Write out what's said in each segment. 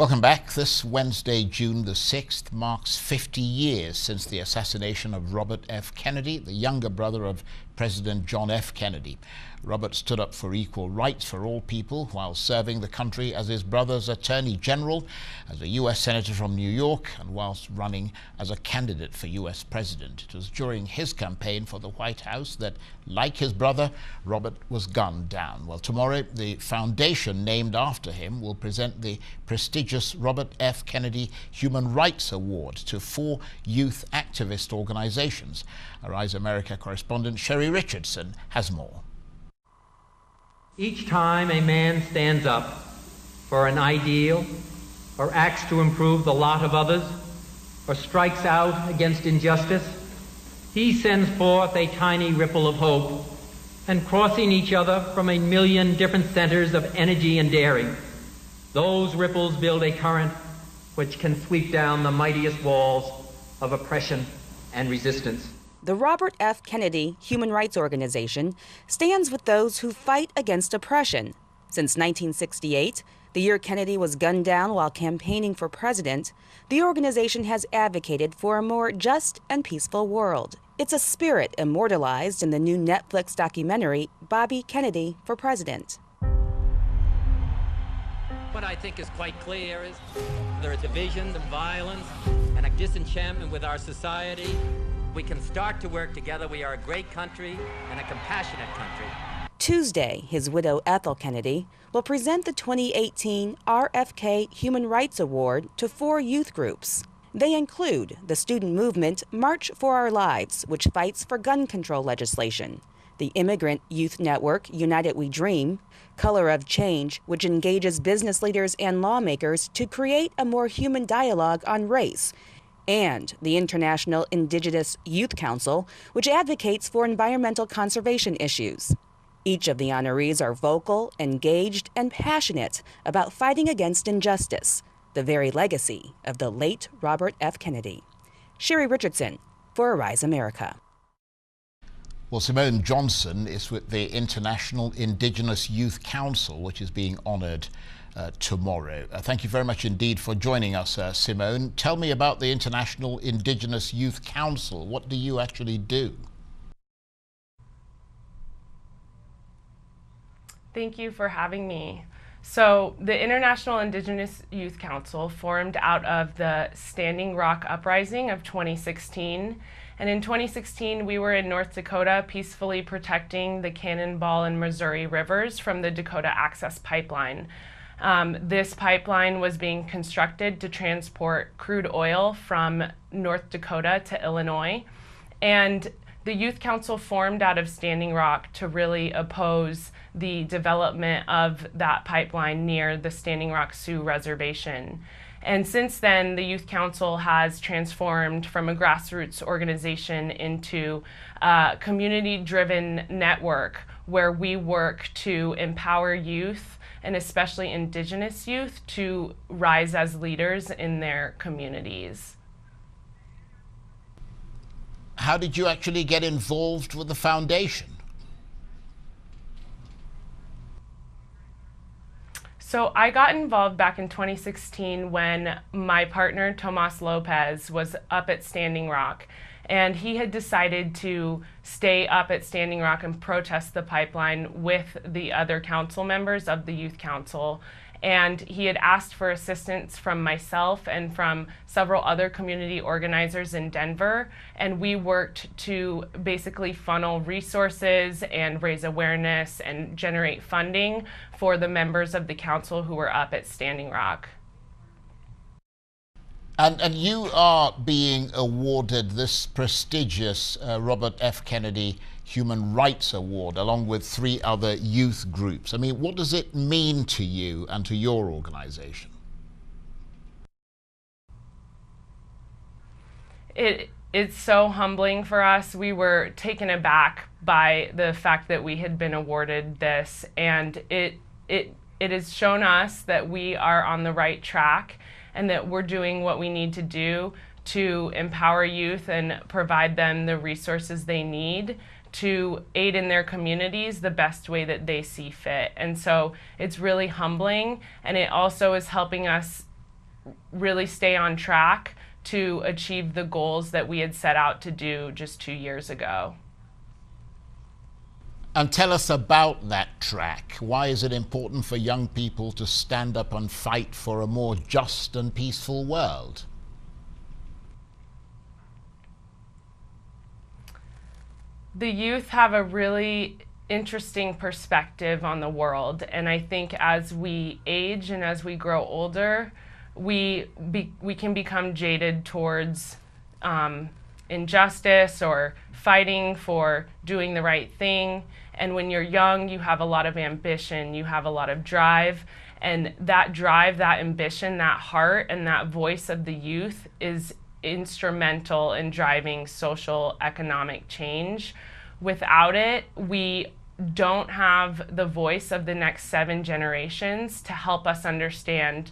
Welcome back. This Wednesday, June the 6th, marks 50 years since the assassination of Robert F. Kennedy, the younger brother of President John F. Kennedy. Robert stood up for equal rights for all people while serving the country as his brother's Attorney General, as a U.S. Senator from New York, and whilst running as a candidate for U.S. President. It was during his campaign for the White House that, like his brother, Robert was gunned down. Well, tomorrow, the foundation named after him will present the prestigious Robert F. Kennedy Human Rights Award to 4 youth activist organizations. Arise America correspondent Sheri Richardson has more. Each time a man stands up for an ideal, or acts to improve the lot of others, or strikes out against injustice, he sends forth a tiny ripple of hope, and crossing each other from a million different centers of energy and daring, those ripples build a current which can sweep down the mightiest walls of oppression and resistance. The Robert F. Kennedy Human Rights Organization stands with those who fight against oppression. Since 1968, the year Kennedy was gunned down while campaigning for president, the organization has advocated for a more just and peaceful world. It's a spirit immortalized in the new Netflix documentary, Bobby Kennedy for President. What I think is quite clear is there is division, violence, and a disenchantment with our society. We can start to work together. We are a great country and a compassionate country. Tuesday, his widow Ethel Kennedy will present the 2018 RFK Human Rights Award to 4 youth groups. They include the student movement March for Our Lives, which fights for gun control legislation, the immigrant youth network United We Dream, Color of Change, which engages business leaders and lawmakers to create a more human dialogue on race, and the International Indigenous Youth Council, which advocates for environmental conservation issues. Each of the honorees are vocal, engaged, and passionate about fighting against injustice, the very legacy of the late Robert F. Kennedy. Sheri Richardson for Arise America. Well, Simone Johnson is with the International Indigenous Youth Council, which is being honoured tomorrow. Thank you very much indeed for joining us, Simone. Tell me about the International Indigenous Youth Council. What do you actually do? Thank you for having me. So the International Indigenous Youth Council formed out of the Standing Rock Uprising of 2016. And in 2016, we were in North Dakota peacefully protecting the Cannonball and Missouri rivers from the Dakota Access Pipeline. This pipeline was being constructed to transport crude oil from North Dakota to Illinois. And the Youth Council formed out of Standing Rock to really oppose the development of that pipeline near the Standing Rock Sioux Reservation. And since then, the Youth Council has transformed from a grassroots organization into a community-driven network where we work to empower youth, and especially Indigenous youth, to rise as leaders in their communities. How did you actually get involved with the foundation? So I got involved back in 2016 when my partner, Tomas Lopez, was up at Standing Rock. And he had decided to stay up at Standing Rock and protest the pipeline with the other council members of the Youth Council. And he had asked for assistance from myself and from several other community organizers in Denver. And we worked to basically funnel resources and raise awareness and generate funding for the members of the council who were up at Standing Rock. And you are being awarded this prestigious Robert F. Kennedy Human Rights Award, along with 3 other youth groups. I mean, what does it mean to you and to your organization? It's so humbling for us. We were taken aback by the fact that we had been awarded this, and it has shown us that we are on the right track and that we're doing what we need to do to empower youth and provide them the resources they need to aid in their communities the best way that they see fit. And so it's really humbling, and it also is helping us really stay on track to achieve the goals that we had set out to do just 2 years ago. And tell us about that track. Why is it important for young people to stand up and fight for a more just and peaceful world? The youth have a really interesting perspective on the world, and I think as we age and as we grow older, we can become jaded towards injustice or fighting for doing the right thing. And when you're young, you have a lot of ambition, you have a lot of drive, and that drive, that ambition, that heart, and that voice of the youth is instrumental in driving social economic change. Without it, we don't have the voice of the next 7 generations to help us understand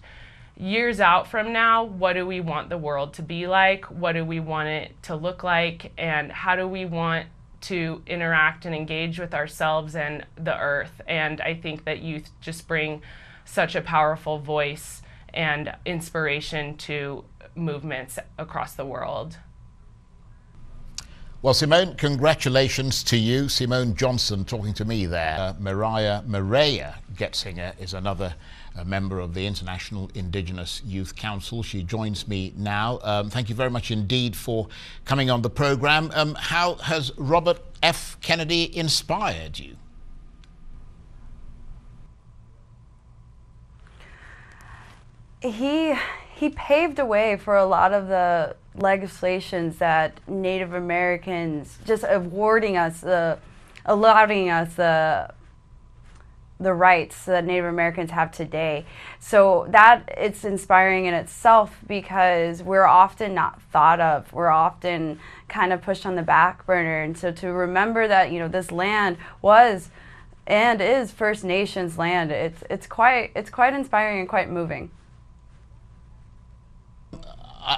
years out from now, what do we want the world to be like? What do we want it to look like? And how do we want to interact and engage with ourselves and the earth? And I think that youth just bring such a powerful voice and inspiration to movements across the world. Well, Simone, congratulations to you. Simone Johnson talking to me there. Mireya Getzinger is another member of the International Indigenous Youth Council. She joins me now. Thank you very much indeed for coming on the program. How has Robert F. Kennedy inspired you? He paved a way for a lot of the legislations that Native Americans, just awarding us, allowing us the rights that Native Americans have today. So that it's inspiring in itself because we're often not thought of. We're often kind of pushed on the back burner. And so to remember that, you know, this land was and is First Nations land, it's quite inspiring and quite moving.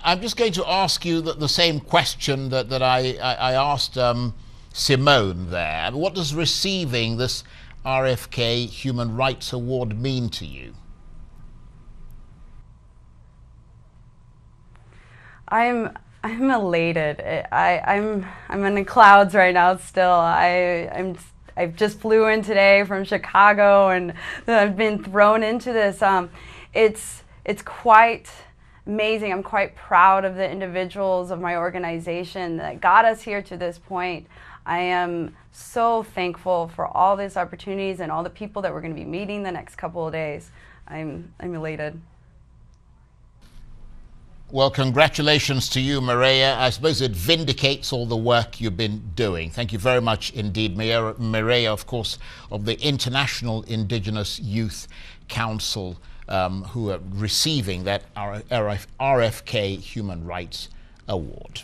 I'm just going to ask you the same question that I asked Simone there. What does receiving this RFK Human Rights Award mean to you? I'm elated. I'm in the clouds right now still. I just flew in today from Chicago and I've been thrown into this. It's quite amazing. I'm quite proud of the individuals of my organization that got us here to this point. I am so thankful for all these opportunities and all the people that we're going to be meeting the next couple of days. I'm elated. Well, congratulations to you, Mireya. I suppose it vindicates all the work you've been doing. Thank you very much indeed. Mireya, of course, of the International Indigenous Youth Council, who are receiving that RFK Human Rights Award.